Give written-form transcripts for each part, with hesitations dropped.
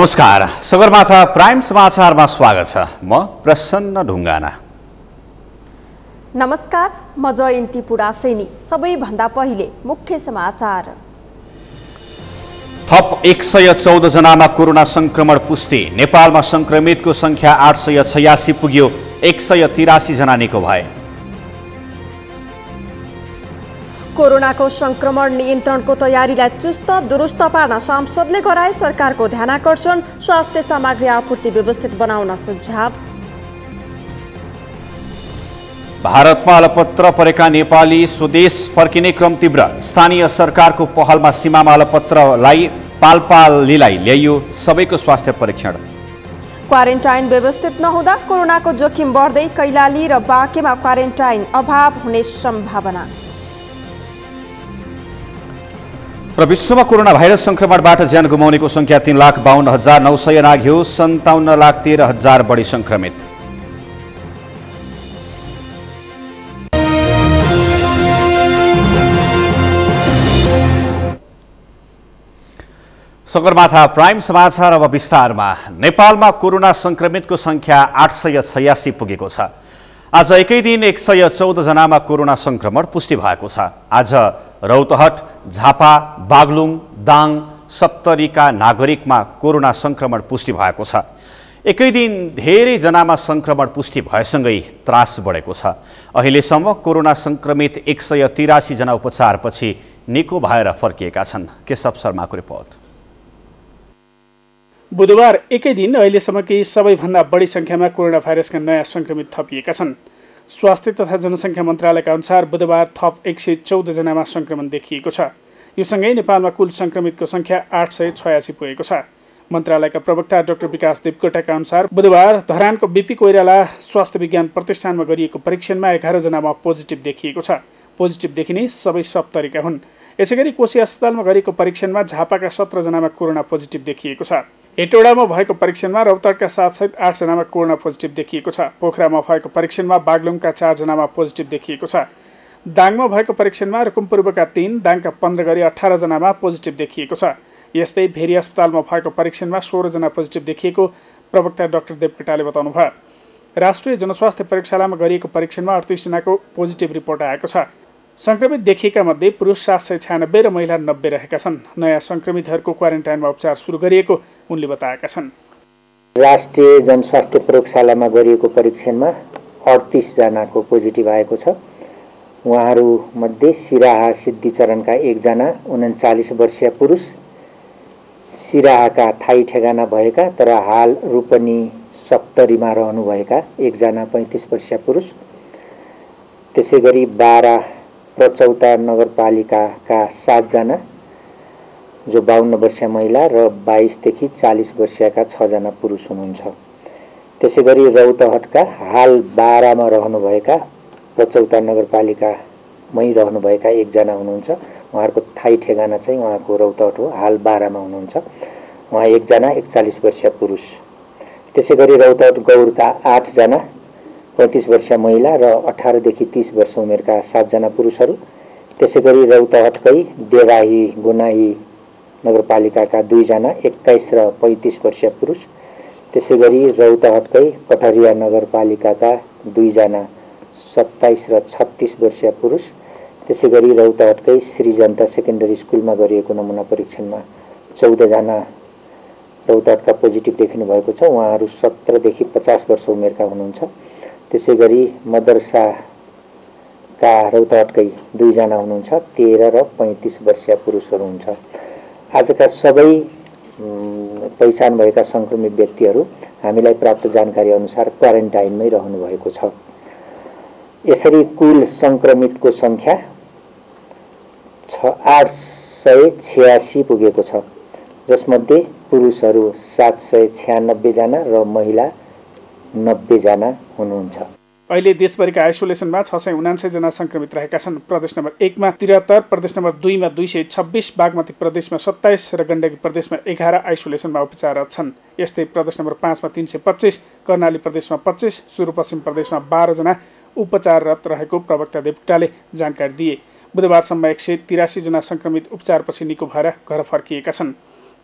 नमस्कार, सगरमाथा प्राइम समाचारमा स्वागत छ। म प्रसन्न ढुङ्गाना। नमस्कार, म जयन्ती पुडासेनी। सबैभन्दा पहिले मुख्य समाचार। थप 114 जनामा कोरोना संक्रमण पुष्टि। नेपालमा संक्रमितको संख्या 886 पुग्यो। 183 जना निको भए। कोरोनाको संक्रमण नियन्त्रणको तयारीलाई चुस्त दुरुस्त पार्न सांसदले गराए सरकारको ध्यानाकर्षण। स्वास्थ्य सामग्री आपूर्ति व्यवस्थित बनाउन सुझाव। भारतमा अलपत्र परेका नेपाली स्वदेश फर्किने क्रम तीव्र। स्थानीय सरकारको पहलमा सीमामा अलपत्रलाई पाल्पालीलाई ल्याइयो सबैको स्वास्थ्य परीक्षण। क्वारेन्टाइन व्यवस्थित नहुँदा कोरोनाको जोखिम बढ्दै। कैलाली र बाँकेमा क्वारेन्टाइन अभाव हुने सम्भावना। र विश्वमा कोरोना भाइरस संक्रमणबाट ज्यान गुमाउनेको संख्या 3,52,900 नाघ्यो। 57,13,000 बढी संक्रमित। सगरमाथा प्राइम समाचार अब विस्तारमा। नेपालमा कोरोना संक्रमितको संख्या 886 पुगेको छ। आज एकै दिन 114 जनामा कोरोना संक्रमण पुष्टि भएको छ। आज रौतहट, झापा, बागलुङ, दाङ, सप्तरीका नागरिकमा कोरोना संक्रमण पुष्टि भएको छ। एकै दिन धेरै जनामा संक्रमण पुष्टि भएसँगै त्रास बढेको छ। अहिलेसम्म कोरोना संक्रमित 183 जना उपचारपछि निको भएर फर्किएका छन्। केशव शर्माको रिपोर्ट। बुधबार एकै दिन अहिलेसम्मकै सबैभन्दा बढी संख्यामा कोरोना भाइरसका नयाँ संक्रमित थपिएका छन्। स्वास्थ्य तथा जनसङ्ख्या मन्त्रालयका अनुसार बुधबार थप 114 जनामा संक्रमण देखिएको छ। यो सँगै नेपालमा कुल संक्रमितको संख्या 886 पुगेको छ। मन्त्रालयका प्रवक्ता डाक्टर विकास देवकोटाका अनुसार बुधबार धरानको बीपी कोइराला स्वास्थ्य विज्ञान प्रतिष्ठानमा गरिएको परीक्षणमा 11 जनामा पोजिटिभ देखिएको छ। पोजिटिभ देखिने सबै सप्तरीका हुन्। यसैगरी कोशी अस्पतालमा गरिएको परीक्षणमा झापाका 17 जनामा कोरोना पोजिटिभ देखिएको छ। हेटौडामा भएको परीक्षणमा रौतहटका 7 सहित 8 जनामा कोरोना पोजिटिभ देखिएको छ। पोखरामा भएको परीक्षणमा बागलुङका 4 जनामा पोजिटिभ देखिएको छ। दाङमा भएको परीक्षणमा रुकुमपूर्वका 3, दाङका 15 गरी 18 जनामा पोजिटिभ देखिएको छ। यस्तै भेरी अस्पतालमा भएको परीक्षणमा 16 जना पोजिटिभ देखिएको प्रवक्ता डाक्टर देवकोटाले बताउनुभयो। राष्ट्रिय जनस्वास्थ्य प्रयोगशालामा गरिएको परीक्षणमा 38 जनाको पोजिटिभ रिपोर्ट आएको छ। संक्रमित देखिएका मध्ये पुरुष 796 र महिला 90 रहेका छन्। नयाँ संक्रमितहरूको क्वारेन्टाइनमा उपचार सुरु गरिएको उनले बताएका छन्। राष्ट्रिय जनस्वास्थ्य प्रयोगशालामा गरिएको परीक्षणमा 38 जनाको पोजिटिभ आएको छ। उहाँहरूमध्ये सिराहा सिद्धिचरणका 1 जना 39 वर्षीय पुरुष, सिराहाका थाई ठेगाना भएका तर हाल रूपनी सप्तरीमा रहनुभएका 1 जना 35 वर्षीय पुरुष, त्यसैगरी 12 प्रचौता नगरपालिकाका 7 जना जो 52 वर्षीय महिला र 22 देखि 40 वर्षीयका 6 जना पुरुष हुनुहुन्छ। त्यसैगरी रौतहटका हाल 12 मा रहनुभएका प्रचौता नगरपालिकामै रहनुभएका 1 जना हुनुहुन्छ। उहाँहरूको थाई ठेगाना चाहिँ उहाँको रौतहट हो, हाल 12 मा हुनुहुन्छ। उहाँ 1 जना 41 वर्षीय पुरुष। त्यसैगरी रौतहट गौरका 8 जना 35 वर्षीय महिला र 18 देखि 30 वर्ष उमेरका 7 जना पुरुषहरू। त्यसैगरी रौतहटकै देवाही गुनाही नगरपालिकाका 2 जना 21 र 35 वर्षीय पुरुष। त्यसैगरी रौतहटकै कठरिया नगरपालिकाका 2 जना 27 र 36 वर्षीय पुरुष। त्यसैगरी रौतहटकै श्रीजन्ता सेकेन्डरी स्कुलमा गरिएको नमुना परीक्षणमा 14 जना रौतहटका पोजिटिभ देखिनु भएको छ। उहाँहरू 17 देखि 50 वर्ष उमेरका हुनुहुन्छ। त्यसैगरी मदरसाका रौतहटकै 2 जना हुनुहुन्छ, 13 र 35 वर्षीय पुरुषहरू हुन्छ। आजका सबै पहिचान भएका संक्रमित व्यक्तिहरू हामीलाई प्राप्त जानकारी अनुसार क्वारेन्टाइनमै रहनु भएको छ। यसरी कुल संक्रमितको संख्या 886 पुगेको छ, जसमध्ये पुरुषहरू 796 जना र महिला 90 जना हुनुहुन्छ। अहिले देशभरिका आइसोलेसनमा 679 जना संक्रमित रहेका छन्। प्रदेश नम्बर 1 मा 73, प्रदेश नम्बर 2 मा 226, बागमती प्रदेशमा 27 र गण्डकी प्रदेशमा 11 आइसोलेसनमा उपचाररत छन्। यस्तै प्रदेश नम्बर 5 मा 325, कर्णाली प्रदेशमा 25, सुदूरपश्चिम प्रदेशमा 12 जना उपचाररत रहेको प्रवक्ता देवकोटाले जानकारी दिए। बुधबारसम्म 183 जना संक्रमित उपचारपछि निको भएर घर फर्किएका छन्।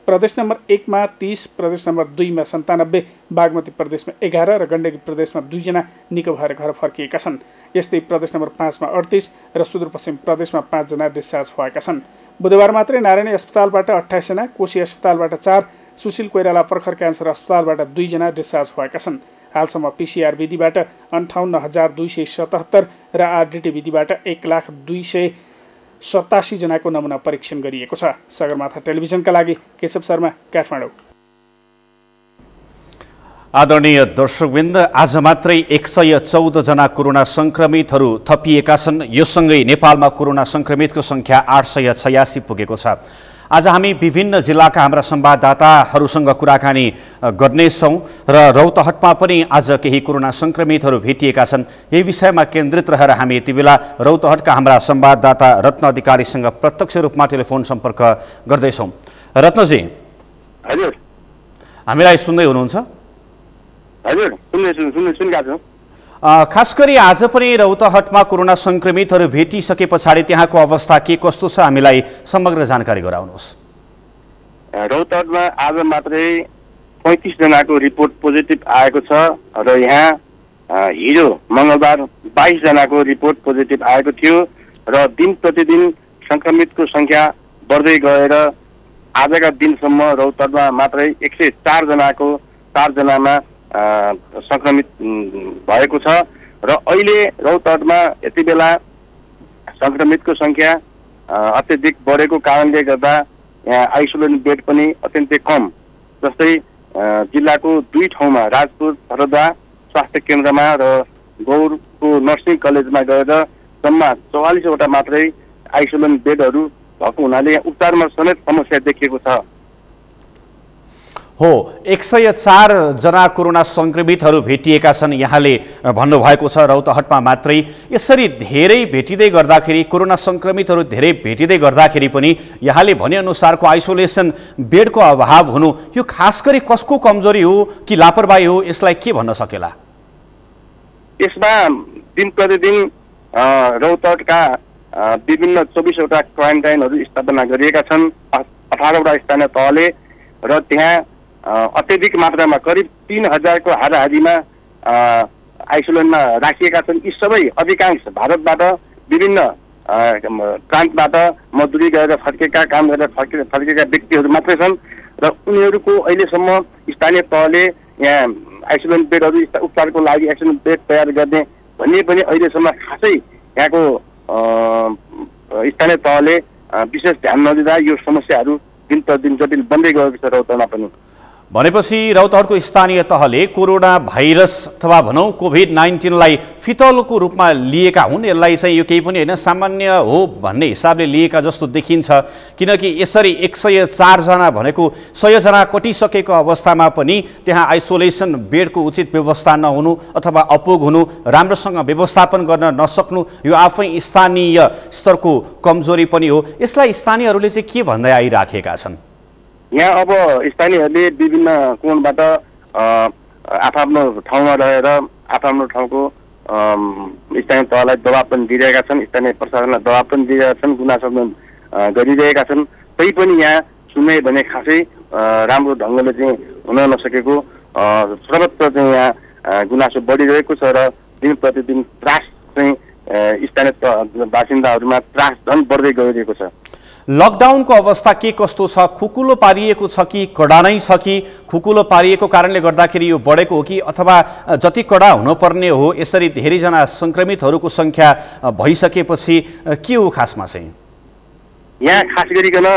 प्रदेश नम्बर 1 मा 30, प्रदेश नम्बर 2 मा 97, बागमती प्रदेशमा 11 र गण्डकी प्रदेशमा 2 जना निको भएर घर फर्किएका छन्। यस्तै प्रदेश नम्बर 5 मा 38 र सुदूरपश्चिम प्रदेशमा 5 जना डिस्चार्ज भएका छन्। बुधबार मात्रै नारायणी अस्पतालबाट 28 जना, कोशी अस्पतालबाट 4, सुशील कोइराला पर्खर क्यान्सर अस्पतालबाट 2 जना डिस्चार्ज भएका छन्। हालसम्म पीसीआर विधिबाट 58,277 र आरडीटी विधिबाट 1,02,87 जनाको नमुना परीक्षण गरिएको छ। सगरमाथा टेलिभिजनका लागि केशव शर्मा, काठमाडौँ। आदरणीय दर्शकवृन्द, आज मात्रै 114 जना कोरोना संक्रमितहरू थपिएका छन्। यो सँगै नेपालमा कोरोना संक्रमितको संख्या 886 पुगेको छ। आज हामी विभिन्न जिल्लाका हाम्रा संवाददाताहरूसँग कुराकानी गर्नेछौँ र रौतहटमा पनि आज केही कोरोना संक्रमितहरू भेटिएका छन्। यही विषयमा केन्द्रित रहेर हामी यति बेला रौतहटका हाम्रा संवाददाता रत्न अधिकारीसँग प्रत्यक्ष रूपमा टेलिफोन सम्पर्क गर्दैछौँ। रत्नजी, हजुर, हामीलाई सुन्दै हुनुहुन्छ? हजुर, सुनिरहेका छु। खास गरी आज पनि रौतहटमा कोरोना संक्रमितहरू भेटिसके पछाडि त्यहाँको अवस्था के कस्तो छ, हामीलाई समग्र जानकारी गराउनुहोस्। रौतहटमा आज मात्रै 35 जनाको रिपोर्ट पोजिटिभ आएको छ र यहाँ हिजो मङ्गलबार 22 जनाको रिपोर्ट पोजिटिभ आएको थियो र दिन प्रतिदिन संक्रमितको संख्या बढ्दै गएर आजका दिनसम्म रौतहटमा मात्रै 104 जनामा संक्रमित भएको छ र अहिले रौतहटमा यति बेला संक्रमितको संख्या अत्यधिक बढेको कारणले गर्दा यहाँ आइसोलेसन बेड पनि अत्यन्तै कम। जस्तै जिल्लाको 2 ठाउँमा राजपुर भरदा स्वास्थ्य केन्द्रमा र गौरको नर्सिङ कलेजमा गएर जम्मा 44 वटा मात्रै आइसोलेसन बेडहरू भएको हुनाले उपचारमा समेत समस्या देखिएको छ। हो, 104 जना कोरोना संक्रमितहरू भेटिएका छन् यहाँले भन्नुभएको छ रौतहटमा मात्रै। यसरी धेरै भेटिँदै गर्दाखेरि, कोरोना संक्रमितहरू धेरै भेटिँदै गर्दाखेरि पनि यहाँले भनेअनुसारको आइसोलेसन बेडको अभाव हुनु यो खास गरी कसको कमजोरी हो कि लापरवाही हो, यसलाई के भन्न सकेला? यसमा दिन प्रतिदिन रौतहटका विभिन्न 24 वटा क्वारेन्टाइनहरू स्थापना गरिएका छन् 18 वटा स्थानीय तहले र त्यहाँ अत्यधिक मात्रामा करिब 3000 को हाराहारीमा आइसोलेसनमा राखिएका छन्। यी सबै अधिकांश भारतबाट विभिन्न प्रान्तबाट मजदुरी गरेर फर्केका, काम गरेर फर्केका व्यक्तिहरू मात्रै छन् र उनीहरूको अहिलेसम्म स्थानीय तहले यहाँ आइसोलेसन बेडहरू उपचारको लागि आइसोलेसन बेड तयार गर्ने भन्ने पनि अहिलेसम्म खासै यहाँको स्थानीय तहले विशेष ध्यान नदिँदा यो समस्याहरू दिन प्रतिदिन जटिल बन्दै गएको छ रौतहटमा पनि। भनेपछि रौतहटको स्थानीय तहले कोरोना भाइरस अथवा भनौँ कोभिड-19लाई फितलोको रूपमा लिएका हुन्। यसलाई चाहिँ यो केही पनि होइन, सामान्य हो भन्ने हिसाबले लिएका जस्तो देखिन्छ। किनकि यसरी 104 जना भनेको 100 जना कटिसकेको अवस्थामा पनि त्यहाँ आइसोलेसन बेडको उचित व्यवस्था नहुनु अथवा अपुग हुनु, राम्रोसँग व्यवस्थापन गर्न नसक्नु यो आफै स्थानीय स्तरको कमजोरी पनि हो। यसलाई स्थानीयहरूले चाहिँ के भन्दै आइराखेका छन्? यहाँ अब स्थानीयहरूले विभिन्न कोणबाट आफ्नो ठाउँमा रहेर आफ्नो ठाउँको स्थानीय तहलाई दबाब पनि दिइरहेका छन्, स्थानीय प्रशासनलाई दबाब पनि दिइरहेका छन्, गुनासो गरिरहेका छन्। तै पनि यहाँ सुन्ने भने खासै राम्रो ढङ्गले चाहिँ हुन नसकेको सर्वत्र चाहिँ यहाँ गुनासो बढिरहेको छ र दिन प्रतिदिन त्रास चाहिँ स्थानीय बासिन्दाहरूमा त्रास झन् बढ्दै गइरहेको छ। लकडाउनको अवस्था के कस्तो छ? खुकुलो पारिएको छ कि कडा नै छ कि खुकुलो पारिएको कारणले गर्दाखेरि यो बढेको हो कि अथवा जति कडा हुनुपर्ने हो यसरी धेरैजना संक्रमितहरूको संख्या भइसकेपछि के हो खासमा चाहिँ? यहाँ खास गरिकन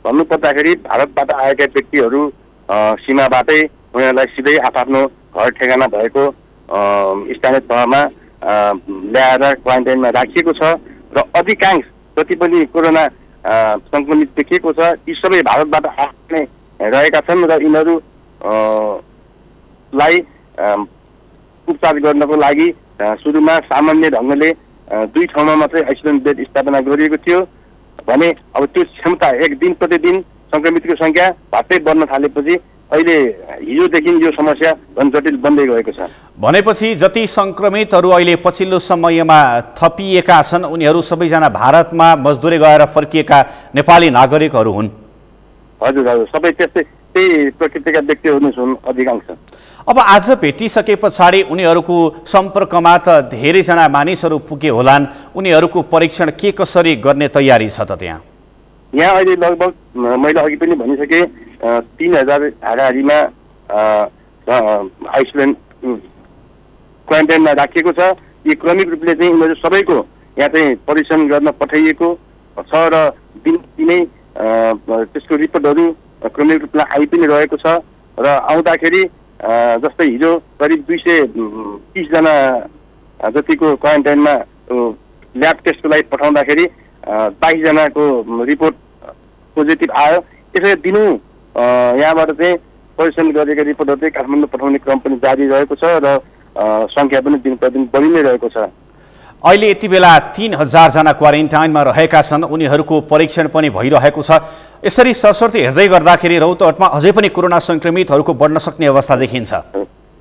भन्नुपर्दाखेरि भारतबाट आएका व्यक्तिहरू सीमाबाटै उनीहरूलाई सिधै आफ्नो घर ठेगाना भएको स्थानीय तहमा ल्याएर क्वारेन्टाइनमा राखिएको छ र अधिकांश जति पनि कोरोना संक्रमित देखिएको छ यी सबै भारतबाट आउने रहेका छन् र यिनीहरूलाई उपचार गर्नको लागि सुरुमा सामान्य ढङ्गले 2 ठाउँमा मात्रै आइसोलेसन बेड स्थापना गरिएको थियो भने अब त्यो क्षमता एक दिन प्रतिदिन संक्रमितको संख्या भाट्टै बढ्न थालेपछि अहिले हिजोदेखि यो समस्या झन् जटिल बन्दै गएको छ। भनेपछि जति संक्रमितहरू अहिले पछिल्लो समयमा थपिएका छन् उनीहरू सबैजना भारतमा मजदुरी गएर फर्किएका नेपाली नागरिकहरू हुन्? हजुर हजुर सबै त्यही प्रकृतिका व्यक्तिहरू हुन् अधिकांश। अब आज भेटिसके पछाडि उनीहरूको सम्पर्कमा त धेरैजना मानिसहरू पुगे होलान्, उनीहरूको परीक्षण के कसरी गर्ने तयारी छ त त्यहाँ? यहाँ अहिले लगभग मैले अघि पनि भनिसकेँ 3000 हाराहारीमा आइसोलेसन क्वारेन्टाइनमा राखिएको छ। यी क्रमिक रूपले चाहिँ उनीहरू सबैको यहाँ चाहिँ परीक्षण गर्न पठाइएको छ र दिनै त्यसको रिपोर्टहरू क्रमिक रूपमा आइ पनि रहेको छ र आउँदाखेरि जस्तै हिजो करिब 230 जना जतिको क्वारेन्टाइनमा ल्याब टेस्टको लागि पठाउँदाखेरि 22 जनाको रिपोर्ट पोजिटिभ आयो। त्यसैले दिनु यहाँबाट चाहिँ परीक्षण गरेका रिपोर्टहरू चाहिँ काठमाडौँ पठाउने क्रम पनि जारी रहेको छ र सङ्ख्या पनि दिन प्रतिदिन बढी नै रहेको छ। अहिले यति बेला 3000 जना क्वारेन्टाइनमा रहेका छन्, उनीहरूको परीक्षण पनि भइरहेको छ। यसरी सरसर्ती हेर्दै गर्दाखेरि रौतहटमा अझै पनि कोरोना सङ्क्रमितहरूको बढ्न सक्ने अवस्था देखिन्छ।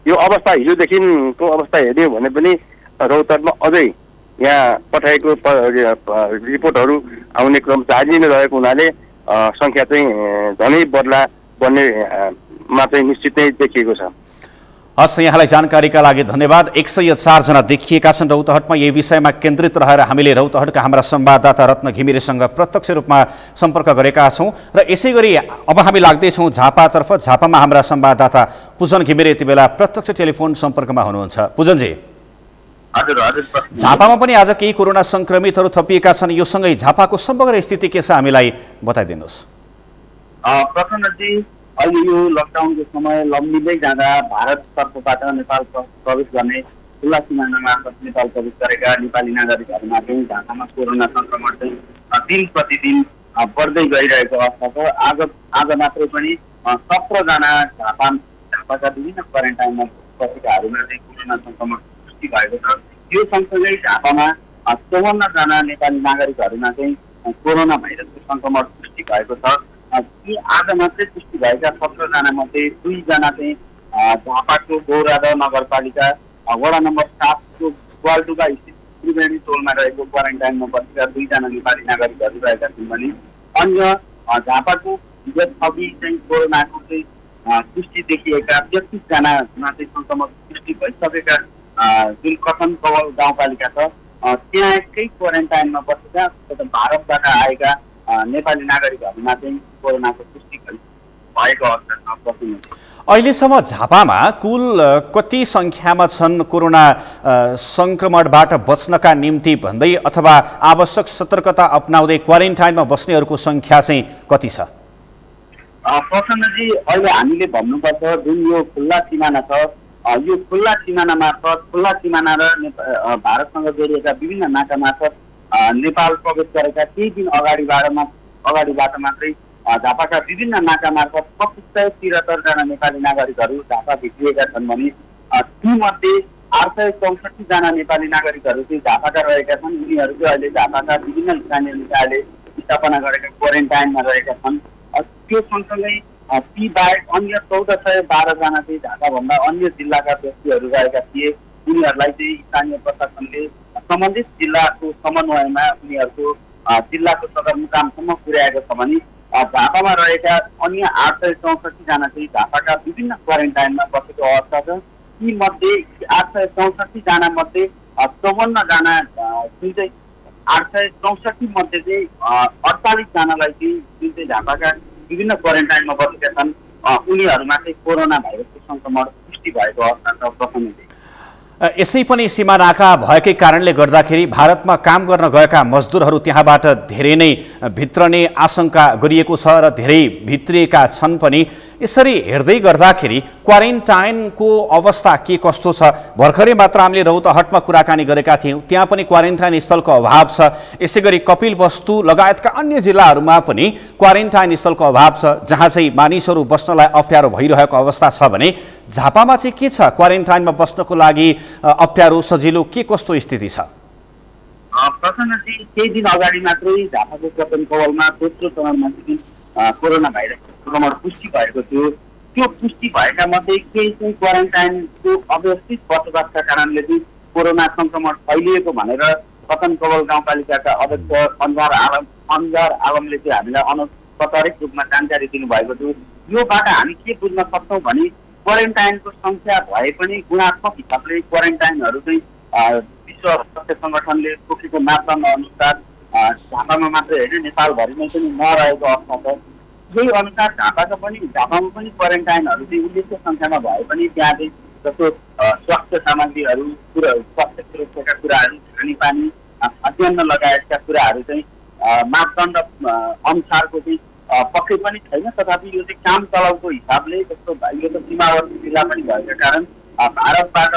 यो अवस्था हिजोदेखिको अवस्था हेर्ने हो भने पनि रौतहटमा अझै यहाँ पठाएको रिपोर्टहरू आउने क्रम जारी नै रहेको हुनाले सङ्ख्या चाहिँ झनै बढ्नेमा चाहिँ निश्चित नै देखिएको छ। हस्, यहाँलाई जानकारीका लागि धन्यवाद। 104 जना देखिएका छन् रौतहटमा। यही विषयमा केन्द्रित रहेर हामीले रौतहटका हाम्रा संवाददाता रत्न घिमिरेसँग प्रत्यक्ष रूपमा सम्पर्क गरेका छौँ र यसै गरी अब हामी लाग्दैछौँ झापातर्फ। झापामा हाम्रा संवाददाता पुजन घिमिरे यति बेला प्रत्यक्ष टेलिफोन सम्पर्कमा हुनुहुन्छ। पुजनजी, हजुर हजुर, झापामा पनि आज केही कोरोना सङ्क्रमितहरू थपिएका छन्, यो सँगै झापाको समग्र स्थिति के छ हामीलाई बताइदिनुहोस्। प्रसन्नजी, अहिले यो लकडाउनको समय लम्बिँदै जाँदा भारत तर्फबाट नेपाल प्रवेश गर्ने खुल्ला सिमाना मार्फत नेपाल प्रवेश गरेका नेपाली नागरिकहरूमा चाहिँ झापामा कोरोना सङ्क्रमण चाहिँ दिन प्रतिदिन बढ्दै गइरहेको अवस्था छ। आज मात्रै पनि 17 जना झापाका विभिन्न क्वारेन्टाइनमा बसेकाहरूमा चाहिँ कोरोना सङ्क्रमण पुष्टि भएको छ। यो सँगसँगै झापामा 54 जना नेपाली नागरिकहरूमा चाहिँ कोरोना भाइरसको सङ्क्रमण पुष्टि भएको छ। यी आज मात्रै पुष्टि भएका 17 जना मध्ये 2 जना चाहिँ झापाको गौरादा नगरपालिका वडा नम्बर 7 को ग्वालडुबा स्थित त्रिवेणी टोलमा रहेको क्वारेन्टाइनमा बसेका 2 जना नेपाली नागरिकहरू रहेका छन् भने अन्य झापाको अघि चाहिँ कोरोनाको चाहिँ पुष्टि देखिएका 33 जनामा चाहिँ सङ्क्रमण पुष्टि भइसकेका जुन कथन कवल गाउँपालिका छ त्यहाँकै क्वारेन्टाइनमा बसेका भारतबाट आएका नेपाली नागरिकहरूमा चाहिँ कोरोनाको पुष्टि भएको अवस्था छ। अहिलेसम्म झापामा कुल कति सङ्ख्यामा छन् कोरोना सङ्क्रमणबाट बच्नका निम्ति भन्दै अथवा आवश्यक सतर्कता अपनाउँदै क्वारेन्टाइनमा बस्नेहरूको सङ्ख्या चाहिँ कति छ? प्रसन्नजी, अहिले हामीले भन्नुपर्छ जुन यो खुल्ला सिमाना छ, यो खुल्ला सिमाना मार्फत खुल्ला सिमाना र भारतसँग जोडिएका विभिन्न नाका मार्फत नेपाल प्रवेश गरेका केही दिन अगाडिबाट मात्रै झापाका विभिन्न नाका मार्फत 2573 जना नेपाली नागरिकहरू झापा भित्रिएका छन् भने तीमध्ये 864 जना नेपाली नागरिकहरू चाहिँ झापाका रहेका छन्। उनीहरू चाहिँ अहिले झापाका विभिन्न स्थानीय निकायले स्थापना गरेका क्वारेन्टाइनमा रहेका छन्। त्यो सँगसँगै ती बाहेक अन्य 1412 जना चाहिँ झापाभन्दा अन्य जिल्लाका व्यक्तिहरू रहेका थिए। उनीहरूलाई चाहिँ स्थानीय प्रशासनले सम्बन्धित जिल्लाको समन्वयमा उनीहरूको जिल्लाको सदरमुकामसम्म पुर्याएको छ भने झापामा रहेका अन्य 864 जना चाहिँ झापाका विभिन्न क्वारेन्टाइनमा बसेको अवस्था छ। यी मध्ये 864 जना मध्ये 54 जना जुन चाहिँ 864 मध्ये चाहिँ 48 जनालाई चाहिँ जुन चाहिँ झापाका विभिन्न क्वारेन्टाइनमा बसेका छन् उनीहरूमा चाहिँ कोरोना भाइरसको सङ्क्रमण पुष्टि भएको अवस्था छ। प्रसन्नजी, यसै पनि सीमा नाका भएकै कारणले गर्दाखेरि भारतमा काम गर्न गएका मजदुरहरू त्यहाँबाट धेरै नै भित्रने आशंका गरिएको छ र धेरै भित्रिएका छन् पनि। यसरी हेर्दै गर्दाखेरि क्वारेन्टाइनको अवस्था के कस्तो छ? भर्खरै मात्र हामीले रौतहटमा कुराकानी गरेका थियौँ, त्यहाँ पनि क्वारेन्टाइन स्थलको अभाव छ। यसै गरी कपिलवस्तु लगायतका अन्य जिल्लाहरूमा पनि क्वारेन्टाइन स्थलको अभाव छ, जहाँ चाहिँ मानिसहरू बस्नलाई अप्ठ्यारो भइरहेको अवस्था छ भने झापामा चाहिँ के छ? क्वारेन्टाइनमा बस्नको लागि अप्ठ्यारो सजिलो के कस्तो स्थिति छ? प्रसन्नजी, केही दिन अगाडि मात्रै झापाको कपन कवलमा दोस्रो चरणमा जुन कोरोना भाइरस सङ्क्रमण पुष्टि भएको थियो, त्यो पुष्टि भएका मध्ये केही चाहिँ क्वारेन्टाइनको अव्यवस्थित बसोबासका कारणले चाहिँ कोरोना सङ्क्रमण फैलिएको भनेर कपन कवल गाउँपालिकाका अध्यक्ष अन्जार आलमले चाहिँ हामीलाई सचरित रूपमा जानकारी दिनुभएको थियो। योबाट हामी के बुझ्न सक्छौँ भने क्वारेन्टाइनको सङ्ख्या भए पनि गुणात्मक हिसाबले क्वारेन्टाइनहरू चाहिँ विश्व स्वास्थ्य सङ्गठनले तोकेको मापदण्ड अनुसार झापामा मात्रै होइन नेपालभरि नै पनि नरहेको अवस्था छ। यही अनुसार झापामा पनि क्वारेन्टाइनहरू चाहिँ उल्लेख्य सङ्ख्यामा भए पनि त्यहाँ चाहिँ जस्तो स्वास्थ्य सामग्रीहरू स्वास्थ्य सुरक्षाका कुराहरू खानेपानी खाद्यान्न लगायतका कुराहरू चाहिँ मापदण्ड अनुसारको चाहिँ पक्कै पनि छैन। तथापि यो चाहिँ काम चलाउको हिसाबले जस्तो यो त सीमावर्ती जिल्ला पनि भएका कारण भारतबाट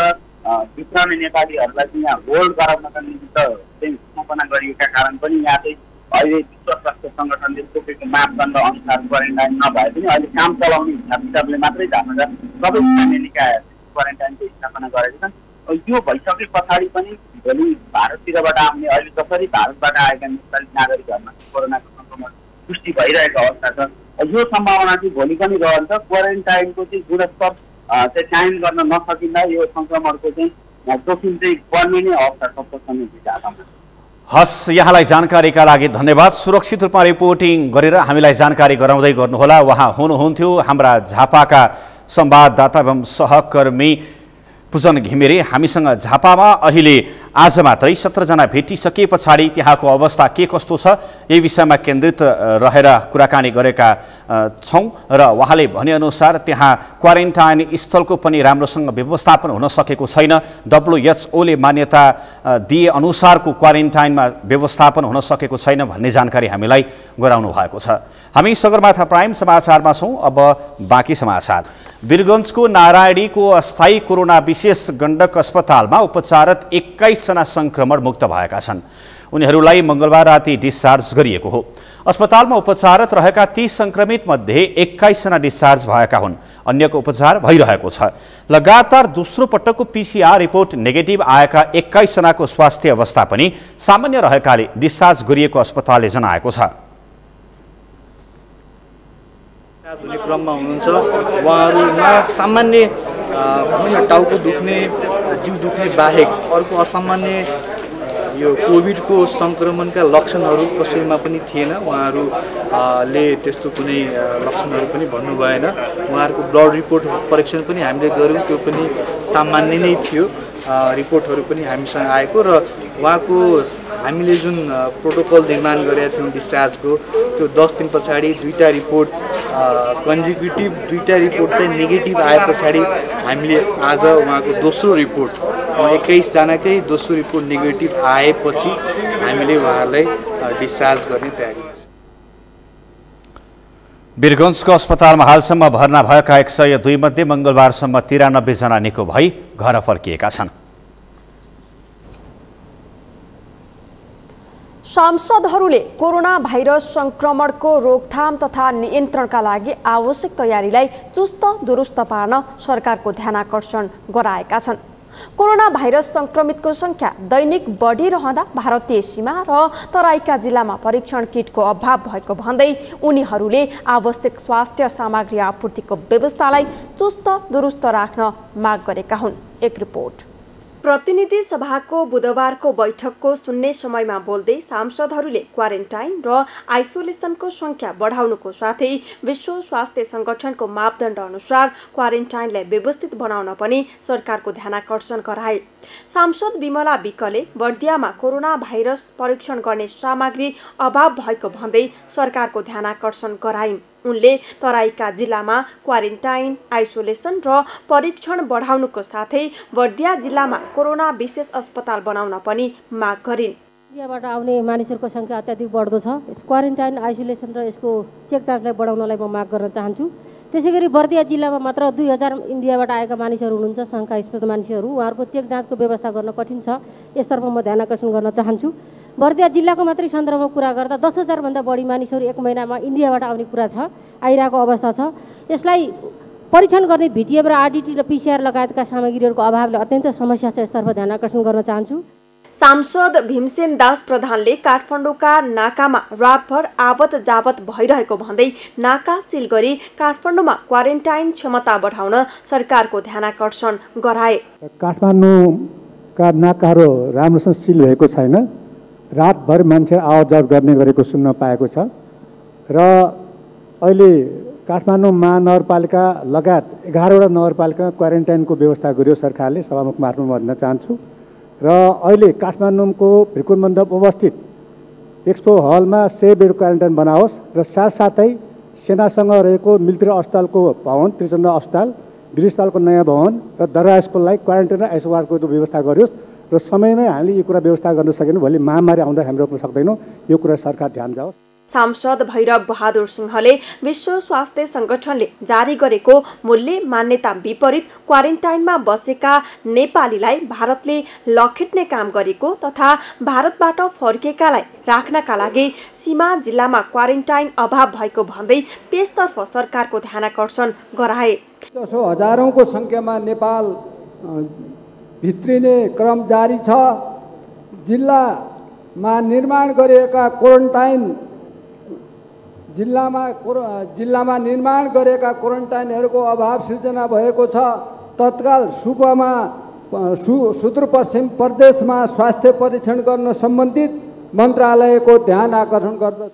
भित्राउने नेपालीहरूलाई चाहिँ यहाँ होल्ड गराउनका निमित्त चाहिँ स्थापना गरिएका कारण पनि यहाँ चाहिँ अहिले विश्व स्वास्थ्य सङ्गठनले तोकेको मापदण्ड अनुसार क्वारेन्टाइन नभए पनि अहिले काम चलाउने हिसाबले मात्रै झापाका सबै स्थानीय निकाय क्वारेन्टाइनको स्थापना गरेका छन्। यो भइसके पछाडि पनि भोलि भारततिरबाट आउने अहिले जसरी भारतबाट आएका नेपाली नागरिकहरूमा कोरोनाको सङ्क्रमण पुष्टि भइरहेको अवस्था छ। यो सम्भावना चाहिँ भोलि पनि रहन्छ। क्वारेन्टाइनको चाहिँ गुणस्तर चाहिँ कायम गर्न नसकिँदा यो सङ्क्रमणको चाहिँ जोखिम चाहिँ बढ्ने नै अवस्था छ। हस्, यहाँलाई जानकारीका लागि धन्यवाद। सुरक्षित रूपमा रिपोर्टिङ गरेर हामीलाई जानकारी गराउँदै गर्नुहोला। उहाँ हुनुहुन्थ्यो हाम्रा झापाका संवाददाता एवं सहकर्मी पूजन घिमिरे। हामीसँग झापामा अहिले आज मात्रै 17 जना भेटिसके पछाडि त्यहाँको अवस्था के कस्तो छ यही विषयमा केन्द्रित रहेर कुराकानी गरेका छौं र उहाँले भनेअनुसार त्यहाँ क्वारेन्टाइन स्थलको पनि राम्रोसँग व्यवस्थापन हुन सकेको छैन। WHO ले मान्यता दिए अनुसारको क्वारेन्टाइनमा व्यवस्थापन हुन सकेको छैन भन्ने जानकारी हामीलाई गराउनु भएको छ। हामी सगरमाथा प्राइम समाचारमा छौं। अब बाँकी समाचार। वीरगञ्जको नारायणीको अस्थायी कोरोना विशेष गण्डक अस्पतालमा उपचाररत 21 जना संक्रमण मुक्त भएका छन्। उनीहरूलाई मंगलबार राति डिस्चार्ज गरिएको हो। अस्पतालमा उपचाररत रहेका 30 संक्रमित मध्ये 21 जना डिस्चार्ज भएका हुन्। अन्यको उपचार भइरहेको छ। लगातार दोस्रो पटकको PCR रिपोर्ट नेगेटिभ आएका 21 जनाको स्वास्थ्य अवस्था पनि सामान्य रहेकाले डिस्चार्ज गरिएको अस्पतालले जनाएको छ। हुने क्रममा हुनुहुन्छ उहाँहरूमा सामान्य टाउको दुख्ने जिउ दुख्ने बाहेक अर्को असामान्य यो कोभिडको संक्रमणका लक्षणहरू कसैमा पनि थिएन। उहाँहरूले त्यस्तो कुनै लक्षणहरू पनि भन्नु भएन। उहाँहरूको ब्लड रिपोर्ट परीक्षण पनि हामीले गऱ्यौँ, त्यो पनि सामान्य नै थियो। रिपोर्टहरू पनि हामीसँग आएको र उहाँको हामीले जुन प्रोटोकल निर्माण गरेका थियौँ डिस्चार्जको, त्यो 10 दिन पछाडि 2टा रिपोर्ट कन्जिक्युटिभ 2टा रिपोर्ट चाहिँ नेगेटिभ आए पछाडि हामीले आज उहाँको दोस्रो रिपोर्ट 21 जनाकै दोस्रो रिपोर्ट नेगेटिभ आएपछि हामीले उहाँलाई डिस्चार्ज गर्ने तयारी गर्छौँ। वीरगञ्जको अस्पतालमा हालसम्म भर्ना भएका 102 मध्ये मंगलबारसम्म 93 जना निको भई घर फर्किएका छन्। सांसदहरूले कोरोना भाइरस संक्रमणको रोकथाम तथा नियन्त्रणका लागि आवश्यक तयारीलाई चुस्त दुरुस्त पार्न सरकारको ध्यानाकर्षण गराएका छन्। कोरोना भाइरस संक्रमितको संख्या दैनिक बढिरहँदा भारतीय सीमा र तराईका जिल्लामा परीक्षण किटको अभाव भएको भन्दै उनीहरूले आवश्यक स्वास्थ्य सामग्री आपूर्तिको व्यवस्थालाई चुस्त दुरुस्त राख्न माग गरेका हुन्। एक रिपोर्ट। प्रतिनिधि सभाको बुधबारको बैठकको सुन्ने समयमा बोल्दै सांसदहरूले क्वारेन्टाइन र आइसोलेसनको संख्या बढाउनुको साथै विश्व स्वास्थ्य संगठनको मापदण्ड अनुसार क्वारेन्टाइनलाई व्यवस्थित बनाउन पनि सरकारको ध्यानाकर्षण गराए। सांसद विमला विकले बर्दियामा कोरोना भाइरस परीक्षण गर्ने सामग्री अभाव भएको भन्दै सरकारको ध्यानाकर्षण गराइन्। उनले तराईका जिल्लामा क्वारेन्टाइन, आइसोलेसन र परीक्षण बढाउनुको साथै बर्दिया जिल्लामा कोरोना विशेष अस्पताल बनाउन पनि माग गरिन्। इन्डियाबाट आउने मानिसहरूको संख्या अत्याधिक बढ्दो छ। यस क्वारेन्टाइन, आइसोलेसन र यसको चेक जाँचलाई बढाउनलाई म माग गर्न चाहन्छु। त्यसैगरी बर्दिया जिल्लामा मात्र 2000 इन्डियाबाट आएका मानिसहरू हुनुहुन्छ, शङ्कास्पद मानिसहरू। उहाँहरूको चेक जाँचको व्यवस्था गर्न कठिन छ। यसतर्फ म ध्यानाकर्षण गर्न चाहन्छु। बर्दिया जिल्लाको मात्रै सन्दर्भमा कुरा गर्दा 10,000 भन्दा बढी मानिसहरू एक महिनामा इन्डियाबाट आउने कुरा छ, आइरहेको अवस्था छ। यसलाई परीक्षण गर्ने VTM र RDT र PCR लगायतका सामग्रीहरूको अभावले अत्यन्त समस्या छ। यसतर्फ ध्यानाकर्षण गर्न चाहन्छु। सांसद भीमसेन दास प्रधानले काठमाडौँका नाकामा रातभर आवत जावत भइरहेको भन्दै नाका सिल गरी काठमाडौँमा क्वारेन्टाइन क्षमता बढाउन सरकारको ध्यानाकर्षण गराए। काठमाडौँका नाकाहरू राम्रोसँग सिल भएको छैन। रातभर मान्छे आवत जावत गर्ने गरेको सुन्न पाएको छ र अहिले काठमाडौँ महानगरपालिका लगायत 11वटा नगरपालिकामा क्वारेन्टाइनको व्यवस्था गर्यो सरकारले, सभामुख मार्फत भन्न चाहन्छु। र अहिले काठमाडौँको भ्रिकुन मण्डप अवस्थित एक्सपो हलमा 100 बेड क्वारेन्टाइन बनाओस् र साथसाथै सेनासँग रहेको मिलिट्री अस्पतालको भवन, त्रिचन्द्र अस्पताल, वीर अस्पतालको नयाँ भवन र दरगाह स्कुललाई क्वारेन्टाइन र आइसोलेसनको व्यवस्था गरियोस् र समयमै हामीले यो कुरा व्यवस्था गर्न सकेनौँ भोलि महामारी आउँदा हामी रोक्न सक्दैनौँ। यो कुरा सरकार ध्यान जाओस्। सांसद भैरव बहादुर सिंहले विश्व स्वास्थ्य संगठनले जारी गरेको मूल्य मान्यता विपरीत क्वारेन्टाइनमा बसेका नेपालीलाई भारतले लखेट्ने काम गरेको तथा भारतबाट फर्केकालाई राख्नका लागि सीमा जिल्लामा क्वारेन्टाइन अभाव भएको भन्दै त्यसतर्फ सरकारको ध्यानाकर्षण गराए। जसो हजारौंको संख्यामा नेपाल भित्रिने क्रम जारी छ। जिल्लामा निर्माण गरिएका क्वारेन्टाइन जिल्लामा निर्माण गरेका क्वारेन्टाइनहरूको अभाव सृजना भएको छ। तत्काल सुदूरपश्चिम प्रदेशमा स्वास्थ्य परीक्षण गर्न सम्बन्धित मन्त्रालयको ध्यान आकर्षण गर्दछ।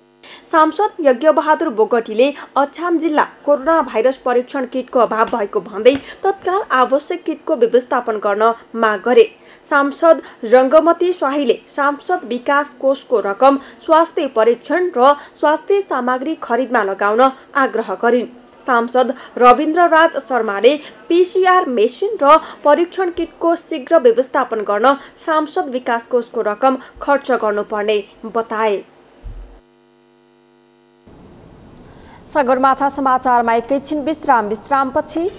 सांसद यज्ञबहादुर बोगटीले अछाम जिल्ला कोरोना भाइरस परीक्षण किटको अभाव भएको भन्दै तत्काल आवश्यक किटको व्यवस्थापन गर्न माग गरे। सांसद रङ्गमती शाहीले सांसद विकास कोषको रकम स्वास्थ्य परीक्षण र स्वास्थ्य सामग्री खरिदमा लगाउन आग्रह गरिन्। सांसद रविन्द्रराज शर्माले पीसीआर मेसिन र परीक्षण किटको शीघ्र व्यवस्थापन गर्न सांसद विकास कोषको रकम खर्च गर्नुपर्ने बताए। सगरमाथा समाचारमा एकैछिन विश्रामपछि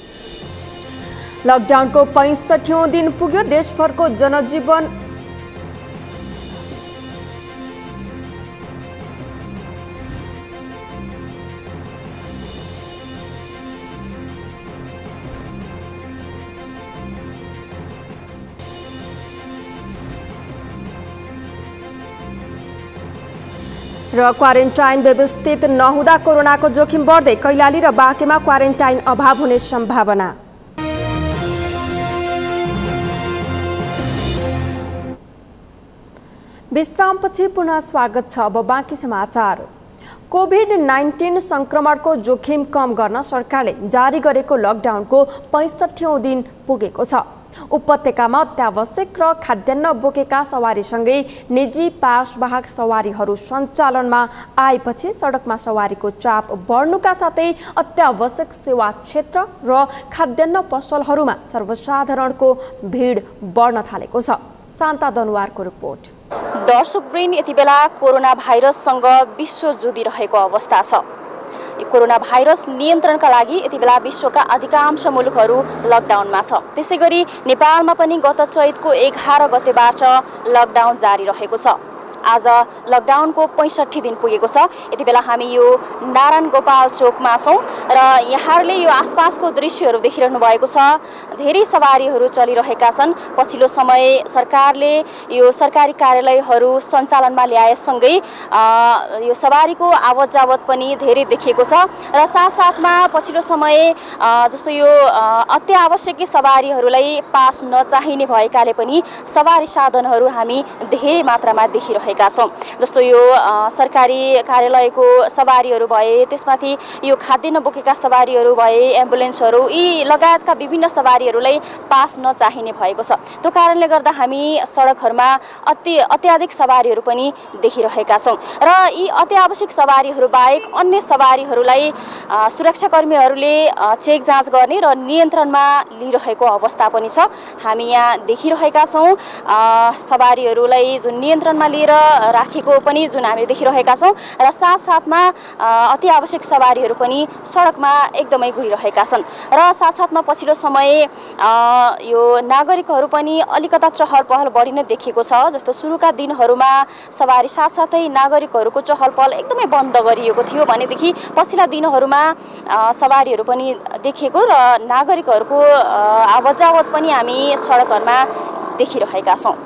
लकडाउनको 65औं दिन पुग्यो। देशभरको जनजीवन र क्वारेन्टाइन व्यवस्थित नहुँदा कोरोनाको जोखिम बढ्दै कैलाली र बाँकेमा क्वारेन्टाइन अभाव हुने सम्भावना। विश्रामपछि पुनः स्वागत छ। अब बाँकी समाचार। कोभिड-19 संक्रमणको जोखिम कम गर्न सरकारले जारी गरेको लकडाउनको 65औं दिन पुगेको छ। उपत्यकामा अत्यावश्यक र खाद्यान्न बोकेका सवारीसँगै निजी पासवाहक सवारीहरू सञ्चालनमा आएपछि सडकमा सवारीको चाप बढ्नुका साथै अत्यावश्यक सेवा क्षेत्र र खाद्यान्न पसलहरूमा सर्वसाधारणको भिड बढ्न थालेको छ। शान्ता दनुवारको रिपोर्ट। दर्शकवृन्द, यति बेला कोरोना भाइरससँग विश्व जुधिरहेको अवस्था छ। कोरोना भाइरस नियन्त्रणका लागि यति बेला विश्वका अधिकांश मुलुकहरू लकडाउनमा छ। त्यसैगरी नेपालमा पनि गत चैतको 11 गतेबाट लकडाउन जारी रहेको छ। आज लकडाउनको 65 दिन पुगेको छ। यति बेला हामी यो नारायण गोपाल चोकमा छौँ र यहाँहरूले यो आसपासको दृश्यहरू देखिरहनु भएको छ। धेरै सवारीहरू चलिरहेका छन्। पछिल्लो समय सरकारले यो सरकारी कार्यालयहरू सञ्चालनमा ल्याएसँगै यो सवारीको आवत जावत पनि धेरै देखिएको छ र साथसाथमा पछिल्लो समय जस्तो यो अत्यावश्यक सवारीहरूलाई पास नचाहिने भएकाले पनि सवारी साधनहरू हामी धेरै मात्रामा देखिरहेका छौँ। जस्तो यो सरकारी कार्यालयको सवारीहरू भए, त्यसमाथि यो खाद्यान्न बोकेका सवारीहरू भए, एम्बुलेन्सहरू, यी लगायतका विभिन्न सवारीहरूलाई पास नचाहिने भएको छ। त्यो कारणले गर्दा हामी सडकहरूमा अत्याधिक सवारीहरू पनि देखिरहेका छौँ र यी अत्यावश्यक सवारीहरू बाहेक अन्य सवारीहरूलाई सुरक्षाकर्मीहरूले चेक जाँच गर्ने र नियन्त्रणमा लिइरहेको अवस्था पनि छ। हामी यहाँ देखिरहेका छौँ सवारीहरूलाई जुन नियन्त्रणमा लिएर राखेको पनि जुन हामीले देखिरहेका छौँ र साथसाथमा अति आवश्यक सवारीहरू पनि सडकमा एकदमै घुरिरहेका छन् र साथसाथमा पछिल्लो समय यो नागरिकहरू पनि अलिकता चहल पहल बढी नै देखिएको छ। जस्तो सुरुका दिनहरूमा सवारी साथसाथै नागरिकहरूको चहल पहल एकदमै बन्द गरिएको थियो भनेदेखि पछिल्ला दिनहरूमा सवारीहरू पनि देखिएको र नागरिकहरूको आवत जावत पनि हामी सडकहरूमा देखिरहेका छौँ।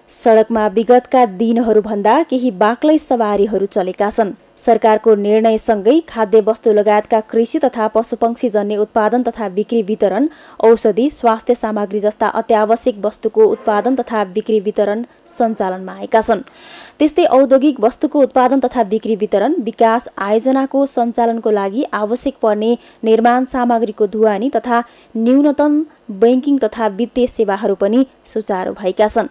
सडकमा विगतका दिनहरूभन्दा केही बाक्लै सवारीहरू चलेका छन्। सरकारको निर्णयसँगै खाद्य वस्तु लगायतका कृषि तथा पशुपक्षी जन्य उत्पादन तथा बिक्री वितरण, औषधि, स्वास्थ्य सामग्री जस्ता अत्यावश्यक वस्तुको उत्पादन तथा बिक्री वितरण सञ्चालनमा आएका छन्। त्यस्तै औद्योगिक वस्तुको उत्पादन तथा बिक्री वितरण, विकास आयोजनाको सञ्चालनको लागि आवश्यक पर्ने निर्माण सामग्रीको ढुवानी तथा न्यूनतम बैंकिङ तथा वित्तीय सेवाहरू पनि सुचारू भएका छन्।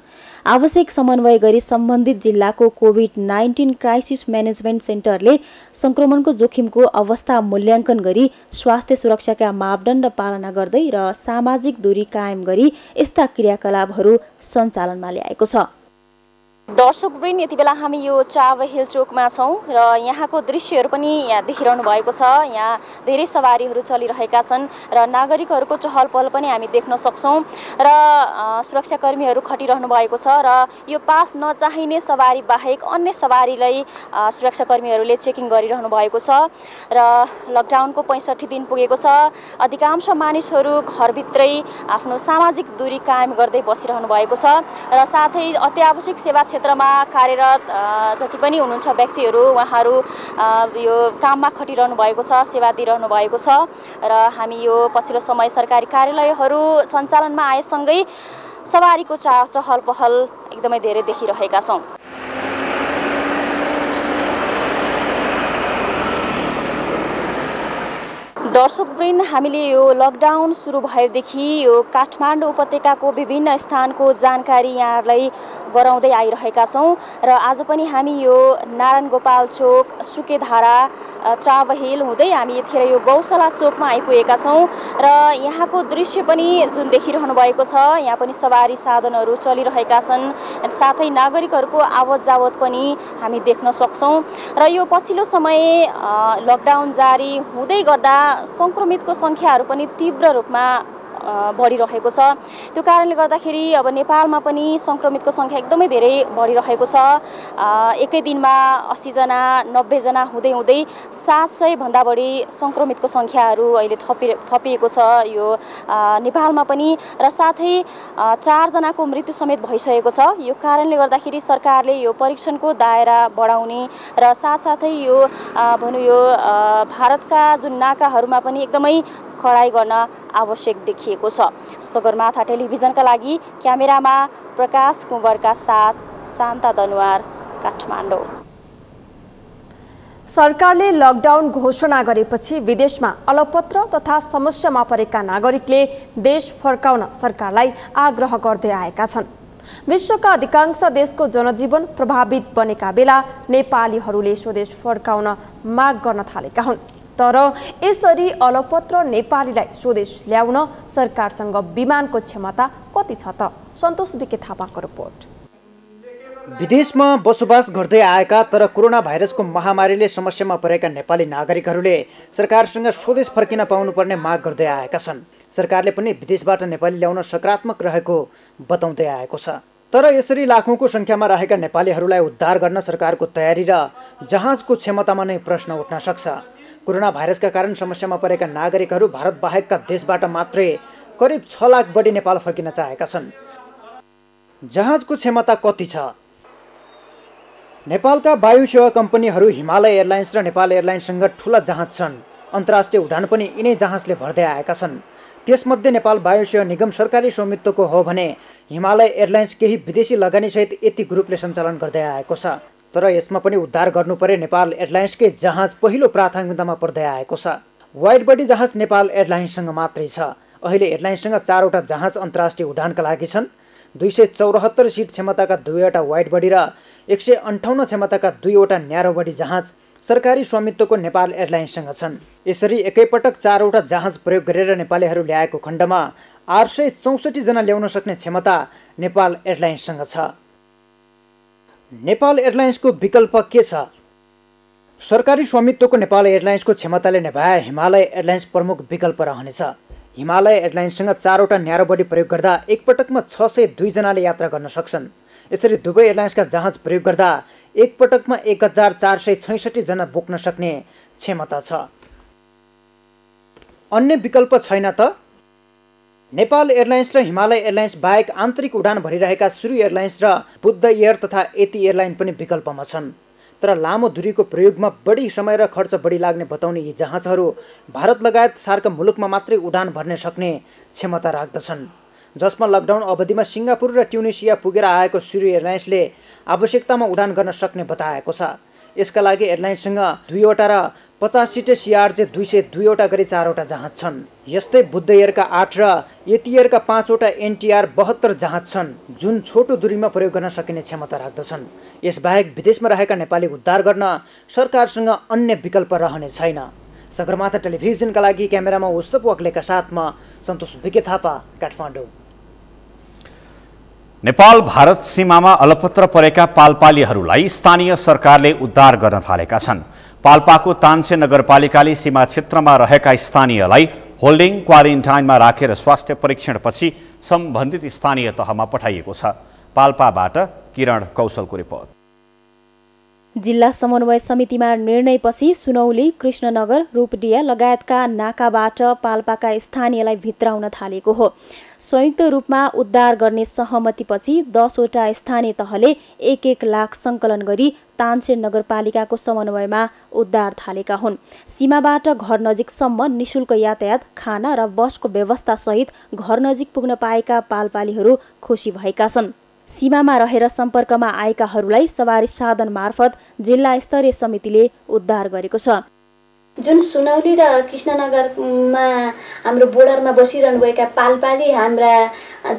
आवश्यक समन्वय गरी सम्बन्धित जिल्लाको कोभिड-19 क्राइसिस म्यानेजमेन्ट सेन्टरले संक्रमणको जोखिमको अवस्था मूल्याङ्कन गरी स्वास्थ्य सुरक्षाका मापदण्ड पालना गर्दै र सामाजिक दूरी कायम गरी यस्ता क्रियाकलापहरू सञ्चालनमा ल्याएको छ। दर्शकवृन्द, यति बेला हामी यो चावहिल चोकमा छौँ र यहाँको दृश्यहरू पनि यहाँ देखिरहनु भएको छ। यहाँ धेरै सवारीहरू चलिरहेका छन् र नागरिकहरूको चहल पहल पनि हामी देख्न सक्छौँ र सुरक्षाकर्मीहरू खटिरहनु भएको छ र यो पास नचाहिने सवारी बाहेक अन्य सवारीलाई सुरक्षाकर्मीहरूले चेकिङ गरिरहनु भएको छ र लकडाउनको 65 दिन पुगेको छ। अधिकांश मानिसहरू घरभित्रै आफ्नो सामाजिक दूरी कायम गर्दै बसिरहनु भएको छ र साथै अत्यावश्यक सेवा क्षेत्रमा कार्यरत जति पनि हुनुहुन्छ व्यक्तिहरू, उहाँहरू यो काममा खटिरहनु भएको छ, सेवा दिइरहनु भएको छ र हामी यो पछिल्लो समय सरकारी कार्यालयहरू सञ्चालनमा आएसँगै सवारीको चहल पहल एकदमै धेरै देखिरहेका छौँ। दर्शकवृन्द, हामीले यो लकडाउन सुरु भएदेखि यो काठमाडौँ उपत्यकाको विभिन्न स्थानको जानकारी यहाँहरूलाई गराउँदै आइरहेका छौँ र आज पनि हामी यो नारायण गोपाल चोक, सुकेधारा, चावहिल हुँदै हामी यतिखेर यो गौशाला चोकमा आइपुगेका छौँ र यहाँको दृश्य पनि जुन देखिरहनु भएको छ, यहाँ पनि सवारी साधनहरू चलिरहेका छन्, साथै नागरिकहरूको आवत जावत पनि हामी देख्न सक्छौँ र यो पछिल्लो समय लकडाउन जारी हुँदै गर्दा संक्रमितको सङ्ख्याहरू पनि तीव्र रूपमा बढिरहेको छ। त्यो कारणले गर्दाखेरि अब नेपालमा पनि संक्रमितको सङ्ख्या एकदमै धेरै बढिरहेको छ। एकै दिनमा 80 जना 90 जना हुँदै हुँदै 700 भन्दा बढी संक्रमितको सङ्ख्याहरू अहिले थपिएको छ यो नेपालमा पनि र साथै 4 जनाको मृत्यु समेत भइसकेको छ। यो कारणले गर्दाखेरि सरकारले यो परीक्षणको दायरा बढाउने र साथसाथै यो भनौँ यो भारतका जुन नाकाहरूमा पनि एकदमै कडाई गर्न आवश्यक देखिएको छ। सगरमाथा टेलिभिजनका लागि क्यामेरामा प्रकाश कुँवरका साथ शान्ता दनुवार, काठमाडौँ। सरकारले लकडाउन घोषणा गरेपछि विदेशमा अलपत्र तथा समस्यामा परेका नागरिकले देश फर्काउन सरकारलाई आग्रह गर्दै आएका छन्। विश्वका अधिकांश देशको जनजीवन प्रभावित बनेका बेला नेपालीहरूले स्वदेश फर्काउन माग गर्न थालेका हुन्। तर यसरी अलपत्र नेपालीलाई स्वदेश ल्याउन सरकारसँग विमानको क्षमता कति छ त? सन्तोष बिके थापाको रिपोर्ट। विदेशमा बसोबास गर्दै आएका तर कोरोना भाइरसको महामारीले समस्यामा परेका नेपाली नागरिकहरूले सरकारसँग स्वदेश फर्किन पाउनुपर्ने माग गर्दै आएका छन्। सरकारले पनि विदेशबाट नेपाली ल्याउन सकारात्मक रहेको बताउँदै आएको छ। तर यसरी लाखौंको संख्यामा रहेका नेपालीहरूलाई उद्धार गर्न सरकारको तयारी र जहाजको क्षमतामा नै प्रश्न उठ्न सक्छ। कोरोना भाइरसका कारण समस्यामा परेका नागरिकहरू भारत बाहेकका देशबाट मात्रै करिब 6 लाख बढी नेपाल फर्किन चाहेका छन्। जहाजको क्षमता कति छ? नेपालका वायु सेवा कम्पनीहरू हिमालय एयरलाइन्स र नेपाल एयरलाइन्ससँग ठुला जहाज छन्। अन्तर्राष्ट्रिय उडान पनि यिनै जहाजले भर्दै आएका छन्। त्यसमध्ये नेपाल वायु सेवा निगम सरकारी स्वामित्वको हो भने हिमालय एयरलाइन्स केही विदेशी लगानीसहित यति ग्रुपले सञ्चालन गर्दै आएको छ। तर यसमा पनि उद्धार गर्नु परे नेपाल एयरलाइन्सकै जहाज पहिलो प्राथमिकतामा पर्दै आएको छ। वाइड बडी जहाज नेपाल एयरलाइन्ससँग मात्रै छ। अहिले एयरलाइन्ससँग 4 वटा जहाज अन्तर्राष्ट्रिय उडानका लागि छन्। 274 सीट क्षमताका 2 वटा वाइड बडी र 158 क्षमताका 2 वटा न्यारो बडी जहाज सरकारी स्वामित्वको नेपाल एयरलाइन्ससँग छन्। यसरी एकैपटक 4 वटा जहाज प्रयोग गरेर नेपालीहरू ल्याएको खण्डमा 864 जना ल्याउन सक्ने क्षमता नेपाल एयरलाइन्ससँग छ। नेपाल एयरलाइन्सको विकल्प के छ? सरकारी स्वामित्वको नेपाल एयरलाइन्सको क्षमताले नभए हिमालय एयरलाइन्स प्रमुख विकल्प रहनेछ। हिमालय एयरलाइन्ससँग 4 वटा न्यारो बडी प्रयोग गर्दा एकपटकमा 602 जनाले यात्रा गर्न सक्छन्। यसरी दुवै एयरलाइन्सका जहाज प्रयोग गर्दा एकपटकमा 1466 जना बोक्न सक्ने क्षमता छ। अन्य विकल्प छैन त? नेपाल एयरलाइन्स र हिमालय एयरलाइन्स बाहेक आन्तरिक उडान भरिरहेका सुरु एयरलाइन्स र बुद्ध एयर तथा यति एयरलाइन पनि विकल्पमा छन्। तर लामो दूरीको प्रयोगमा बढी समय र खर्च बढी लाग्ने बताउने यी जहाजहरू भारत लगायत सार्क मुलुकमा मात्रै उडान भर्न सक्ने क्षमता राख्दछन्, जसमा लकडाउन अवधिमा सिङ्गापुर र ट्युनिसिया पुगेर आएको सूर्य एयरलाइन्सले आवश्यकतामा उडान गर्न सक्ने बताएको छ। यसका लागि एयरलाइन्ससँग 2वटा र 50 सिटे CRJ 202वटा गरी 4वटा जहाज छन्। यस्तै बुद्ध एयरका 8 र यति एयरका 5वटा NTR 72 जहाज छन्, जुन छोटो दूरीमा प्रयोग गर्न सकिने क्षमता राख्दछन्। यसबाहेक विदेशमा रहेका नेपाली उद्धार गर्न सरकारसँग अन्य विकल्प रहने छैन। सगरमाथा टेलिभिजनका लागि क्यामेरामा उसप वाक्लेका साथ म सन्तोष विके थापा, काठमाडौँ। नेपाल भारत सीमामा अलपत्र परेका पालपालीहरूलाई स्थानीय सरकारले उद्धार गर्न थालेका छन्। पाल्पाको तान्छे नगरपालिकाले सीमा क्षेत्रमा रहेका स्थानीयलाई होल्डिङ क्वारेन्टाइनमा राखेर स्वास्थ्य परीक्षणपछि सम्बन्धित स्थानीय तहमा पठाइएको छ। पाल्पाबाट किरण कौशलको रिपोर्ट। जिल्ला समन्वय समितिमा निर्णयपछि सुनौली, कृष्णनगर, रूपडिया लगायतका नाकाबाट पाल्पाका स्थानीयलाई भित्राउन थालेको हो। संयुक्त रूपमा उद्धार गर्ने सहमतिपछि 10वटा स्थानीय तहले 1-1 लाख सङ्कलन गरी तान्छे नगरपालिकाको समन्वयमा उद्धार थालेका हुन्। सीमाबाट घर नजिकसम्म निशुल्क यातायात, खाना र बसको व्यवस्थासहित घर नजिक पुग्न पाएका पालपालीहरू खुसी भएका छन्। सीमामा रहेर सम्पर्कमा आएकाहरूलाई सवारी साधन मार्फत जिल्ला स्तरीय समितिले उद्धार गरेको छ। जुन सुनौली र कृष्णनगरमा हाम्रो बोर्डरमा बसिरहनु भएका पालपाली हाम्रा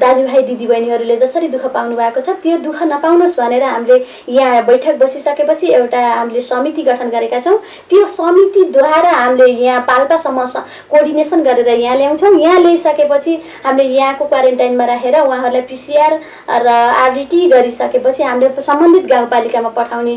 दाजुभाइ दिदीबहिनीहरूले जसरी दुःख पाउनु भएको छ त्यो दुःख नपाउनुहोस् भनेर हामीले यहाँ बैठक बसिसकेपछि एउटा हामीले समिति गठन गरेका छौँ। त्यो समितिद्वारा हामीले यहाँ पाल्पासम्म कोअर्डिनेसन गरेर यहाँ ल्याउँछौँ। यहाँ ल्याइसकेपछि हामीले यहाँको क्वारेन्टाइनमा राखेर उहाँहरूलाई PCR र RDT गरिसकेपछि हामीले सम्बन्धित गाउँपालिकामा पठाउने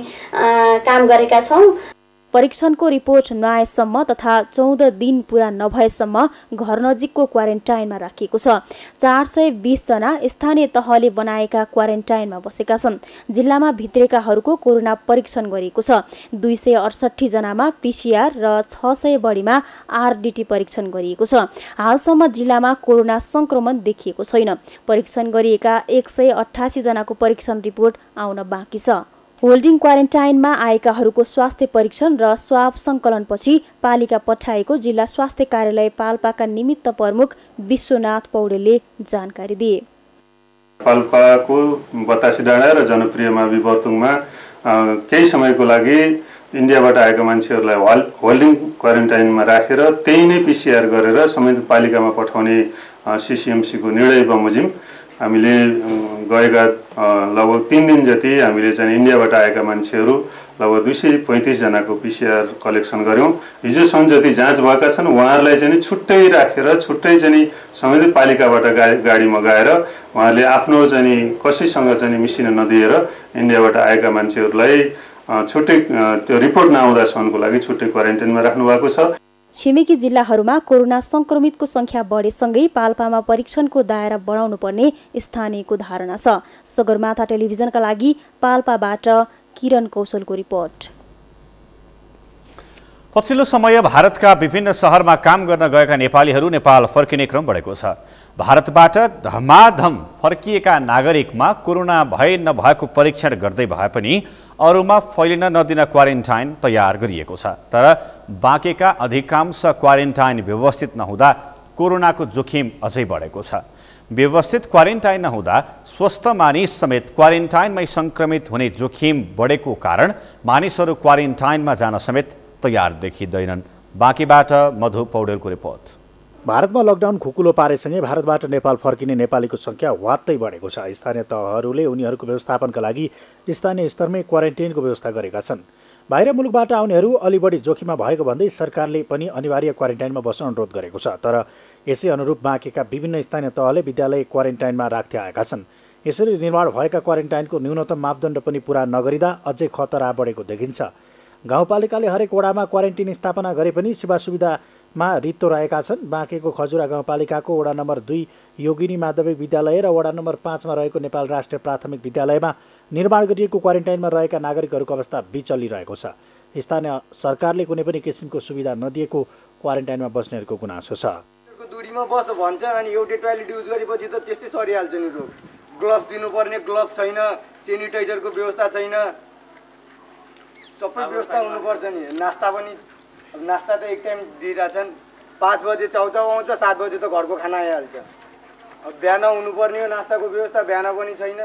काम गरेका छौँ। परीक्षणको रिपोर्ट नआएसम्म तथा 14 दिन पुरा नभएसम्म घर नजिकको क्वारेन्टाइनमा राखिएको छ। 420 जना स्थानीय तहले बनाएका क्वारेन्टाइनमा बसेका छन्। जिल्लामा भित्रेकाहरूको कोरोना परीक्षण गरिएको छ। 268 जनामा PCR र 600 बढीमा RDT परीक्षण गरिएको छ। हालसम्म जिल्लामा कोरोना संक्रमण देखिएको छैन। परीक्षण गरिएका 188 जनाको परीक्षण रिपोर्ट आउन बाँकी छ। होल्डिङ क्वारेन्टाइनमा आएकाहरूको स्वास्थ्य परीक्षण र स्वाब सङ्कलनपछि पालिका पठाएको जिल्ला स्वास्थ्य कार्यालय पाल्पाका निमित्त प्रमुख विश्वनाथ पौडेलले जानकारी दिए। पाल्पाको बतासी डाँडा र जनप्रियमा विवर्तुङमा केही समयको लागि इन्डियाबाट आएका मान्छेहरूलाई होल्डिङ क्वारेन्टाइनमा राखेर त्यही नै PCR गरेर सम्बन्धित पालिकामा पठाउने CCMC को निर्णय बमोजिम हामीले गएका लगभग 3 दिन जति हामीले चाहिँ इन्डियाबाट आएका मान्छेहरू लगभग 235 जनाको PCR कलेक्सन गर्यौं। हिजोसम्म जति जाँच भएका छन् उहाँहरूलाई चाहिँ छुट्टै राखेर छुट्टै चाहिँ सम्बन्धित पालिकाबाट गाडी मगाएर उहाँहरूले आफ्नो चाहिँ कसैसँग चाहिँ मिसिन नदिएर इन्डियाबाट आएका मान्छेहरूलाई छुट्टै त्यो रिपोर्ट नआउँदासम्मको लागि छुट्टै क्वारेन्टाइनमा राख्नु भएको छ। छिमेकी जिल्लाहरूमा कोरोना संक्रमितको संख्या बढेसँगै पाल्पामा परीक्षणको दायरा बढाउनु पर्ने स्थानीयको धारणा छ। सगरमाथा टेलिभिजनका लागि पाल्पाबाट किरण कौशलको रिपोर्ट। पछिल्लो समय भारतका विभिन्न शहरमा काम गर्न गएका नेपालीहरू नेपाल फर्किने क्रम बढेको छ। भारतबाट धमाधम फर्किएका नागरिकमा कोरोना भए नभएको परीक्षण गर्दै भए पनि अरूमा फैलिन नदिन क्वारेन्टाइन तयार गरिएको छ। तर बाँकेका अधिकांश क्वारेन्टाइन व्यवस्थित नहुँदा कोरोनाको जोखिम अझै बढेको छ। व्यवस्थित क्वारेन्टाइन नहुँदा स्वस्थ मानिस समेत क्वारेन्टाइनमै संक्रमित हुने जोखिम बढेको कारण मानिसहरू क्वारेन्टाइनमा जान समेत तयार देखिँदैनन्। बाँकीबाट मधु पौडेलको रिपोर्ट। भारतमा लकडाउन खुकुलो पारेसँगै भारतबाट नेपाल फर्किने नेपालीको संख्या वात्तै बढेको छ। स्थानीय तहहरूले उनीहरूको व्यवस्थापनका लागि स्थानीय स्तरमै क्वारेन्टाइनको व्यवस्था गरेका छन्। बाहिर मुलुकबाट आउनेहरू अलि बढी जोखिममा भएको भन्दै सरकारले पनि अनिवार्य क्वारेन्टाइनमा बस्न अनुरोध गरेको छ। तर यसै अनुरूप बाँकेका विभिन्न स्थानीय तहले विद्यालय क्वारेन्टाइनमा राख्दै आएका छन्। यसरी निर्माण भएका क्वारेन्टाइनको न्यूनतम मापदण्ड पनि पूरा नगरिँदा अझै खतरा बढेको देखिन्छ। गाउँपालिकाले हरेक वडामा क्वारेन्टाइन स्थापना गरे पनि सेवा सुविधामा रित्तो रहेका छन्। बाँकेको खजुरा गाउँपालिकाको वडा नम्बर 2 योगिनी माध्यमिक विद्यालय र वडा नम्बर 5 मा रहेको नेपाल राष्ट्रिय प्राथमिक विद्यालयमा निर्माण गरिएको क्वारेन्टाइनमा रहेका नागरिकहरूको अवस्था बिचलिरहेको छ। स्थानीय सरकारले कुनै पनि किसिमको सुविधा नदिएको क्वारेन्टाइनमा बस्नेहरूको गुनासो छ। दूरीमा बस भन्छन् अनि एउटै टोयलेट युज गरेपछि त त्यस्तै सरिहाल्छ नि रोग। ग्लोभ्स दिनुपर्ने ग्लोभ्स छैन, सेनिटाइजरको व्यवस्था छैन। सबै व्यवस्था हुनुपर्छ नि। नास्ता पनि नास्ता त एक टाइम दिइरहेछन्, 5 बजे चाउचाउ आउँछ, 7 बजे त घरको खाना आइहाल्छ। अब बिहान हुनुपर्ने हो नास्ताको व्यवस्था, बिहान पनि छैन।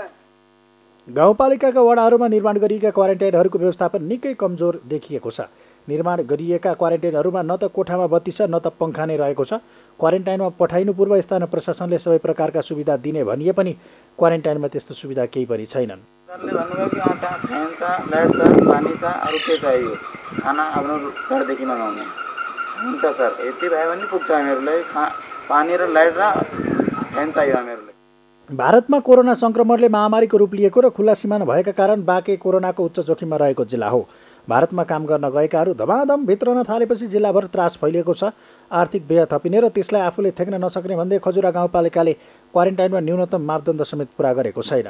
गाउँपालिकाका वडाहरूमा निर्माण गरिएका क्वारेन्टाइनहरूको व्यवस्थापन निकै कमजोर देखिएको छ। निर्माण गरिएका क्वारेन्टाइनहरूमा न त कोठामा बत्ती छ, न त पङ्खा नै रहेको छ। क्वारेन्टाइनमा पठाइनु पूर्व स्थानीय प्रशासनले सबै प्रकारका सुविधा दिने भनिए पनि क्वारेन्टाइनमा त्यस्तो सुविधा केही पनि छैनन्। सरले भन्नुभयो कि फ्यान छ, लाइट छ, पानी छ, अरू के चाहियो, खाना आफ्नो घरदेखि मगाउने। हुन्छ सर, यति भयो भने पुग्छ हामीहरूलाई। पानी र लाइट र फ्यान चाहियो हामीहरूलाई। भारतमा कोरोना सङ्क्रमणले महामारीको रूप लिएको र खुल्ला सिमाना भएका कारण बाँके कोरोनाको उच्च जोखिममा रहेको जिल्ला हो। भारतमा काम गर्न गएकाहरू धमाधम भित्रन थालेपछि जिल्लाभर त्रास फैलिएको छ। आर्थिक व्यय थपिने र त्यसलाई आफूले थेक्न नसक्ने भन्दै खजुरा गाउँपालिकाले क्वारेन्टाइनमा न्यूनतम मापदण्ड समेत पुरा गरेको छैन।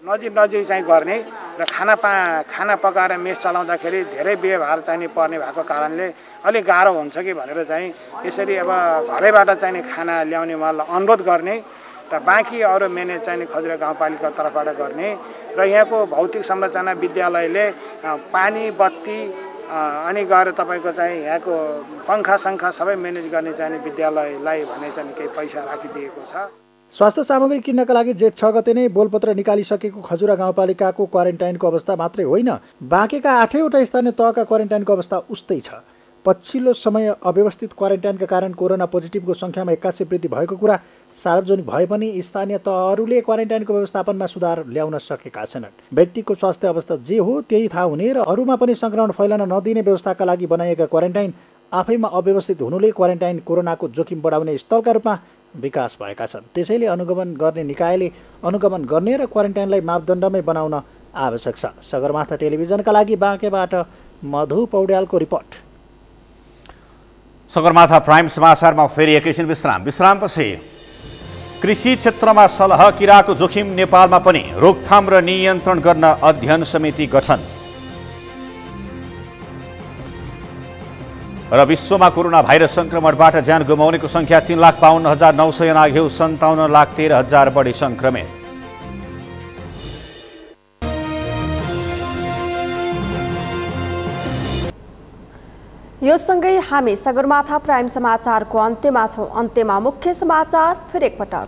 नजिक चाहिँ गर्ने र खाना पकाएर मेस चलाउँदाखेरि धेरै व्यवहार चाहिँ पर्ने भएको कारणले अलिक गाह्रो हुन्छ कि भनेर चाहिँ यसरी अब घरैबाट चाहिँ खाना ल्याउने उहाँलाई अनुरोध गर्ने र बाँकी अरू म्यानेज चाहिँ खजुरा गाउँपालिका तर्फबाट गर्ने र यहाँको भौतिक संरचना विद्यालयले पानी बत्ती अनि गएर तपाईँको चाहिँ यहाँको पङ्खा सङ्खा सबै म्यानेज गर्ने चाहिँ विद्यालयलाई भने चाहिँ केही पैसा राखिदिएको छ। स्वास्थ्य सामग्री किन्नका लागि जेठ 6 गते नै बोलपत्र निकालिसकेको खजुरा गाउँपालिकाको क्वारेन्टाइनको अवस्था मात्रै होइन, बाँकेका 8वटा स्थानीय तहका क्वारेन्टाइनको अवस्था उस्तै छ। पछिल्लो समय अव्यवस्थित क्वारेन्टाइनका कारण कोरोना पोजिटिभको सङ्ख्यामा 81 वृद्धि भएको कुरा सार्वजनिक भए पनि स्थानीय तहहरूले क्वारेन्टाइनको व्यवस्थापनमा सुधार ल्याउन सकेका छैनन्। व्यक्तिको स्वास्थ्य अवस्था जे हो त्यही थाहा हुने र अरूमा पनि सङ्क्रमण फैलन नदिने व्यवस्थाका लागि बनाइएका क्वारेन्टाइन आफैमा अव्यवस्थित हुनुले क्वारेन्टाइन कोरोनाको जोखिम बढाउने स्थलका रूपमा विकास भएका छन्। त्यसैले अनुगमन गर्ने निकायले अनुगमन गर्ने र क्वारेन्टाइनलाई मापदण्डमै बनाउन आवश्यक छ। सगरमाथा टेलिभिजनका लागि बाँकेबाट मधु पौड्यालको रिपोर्ट। सगरमाथा प्राइम समाचारमा फेरि एकैछिन विश्रामपछि कृषि क्षेत्रमा सलह किराको जोखिम नेपालमा पनि रोकथाम र नियन्त्रण गर्न अध्ययन समिति गठन र विश्वमा कोरोना भाइरस संक्रमणबाट ज्यान गुमाउनेको संख्या 3,52,900 नाघ्यो, 57,13,000 बढी संक्रमित। यो सँगै हामी सगरमाथा प्राइम समाचारको अन्त्यमा छौं। अन्त्यमा मुख्य समाचार फेरि एकपटक।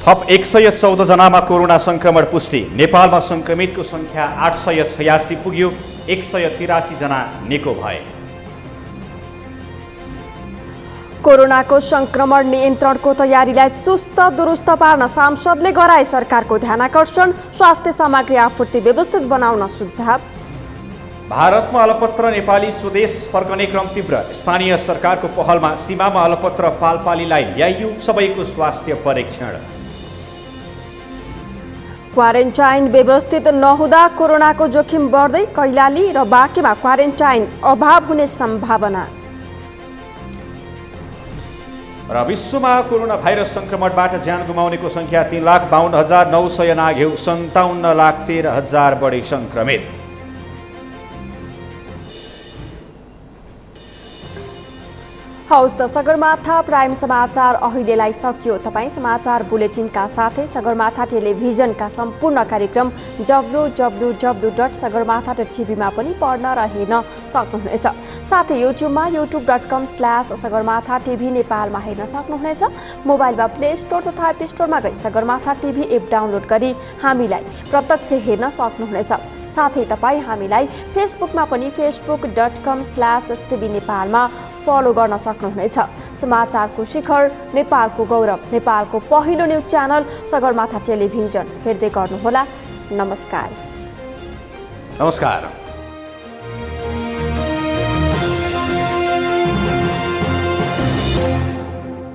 थप 114 जनामा कोरोना संक्रमण पुष्टि। नेपालमा संक्रमितको संख्या 886 पुग्यो, 183 जना निको भए। कोरोनाको संक्रमण नियन्त्रणको तयारीलाई चुस्त दुरुस्त पार्न सांसदले गराए सरकारको ध्यानाकर्षण। स्वास्थ्य सामग्री आपूर्ति व्यवस्थित बनाउन सुझाव। भारतमा अलपत्र नेपाली स्वदेश फर्कने क्रम तीव्र। स्थानीय सरकारको पहलमा सीमामा अलपत्र पालपालीलाई ल्याइयो सबैको स्वास्थ्य परीक्षण। क्वारेन्टाइन व्यवस्थित नहुँदा कोरोनाको जोखिम बढ्दै, कैलाली र बाँकेमा क्वारेन्टाइन अभाव हुने सम्भावना। र विश्वमा कोरोना भाइरस संक्रमणबाट ज्यान गुमाउनेको संख्या 3,52,900 नाघ्यो, 57,13,000 बढी संक्रमित। हौस् त सगरमाथा प्राइम समाचार अहिलेलाई सकियो। तपाईँ समाचार बुलेटिनका साथै सगरमाथा टेलिभिजनका सम्पूर्ण कार्यक्रम www.sagarmatha.tv मा पनि पढ्न र हेर्न सक्नुहुनेछ। साथै युट्युबमा youtube.com/sagarmatha TV नेपालमा हेर्न सक्नुहुनेछ। मोबाइलमा प्ले स्टोर तथा एप स्टोरमा गई सगरमाथा टिभी एप डाउनलोड गरी हामीलाई प्रत्यक्ष हेर्न सक्नुहुनेछ। साथै तपाईँ हामीलाई फेसबुकमा पनि facebook.com/STV नेपालमा फलो गर्न सक्नुहुनेछ। समाचारको शिखर, नेपालको गौरव, नेपालको पहिलो न्युज च्यानल सगरमाथा टेलिभिजन हेर्दै गर्नुहोला। नमस्कार।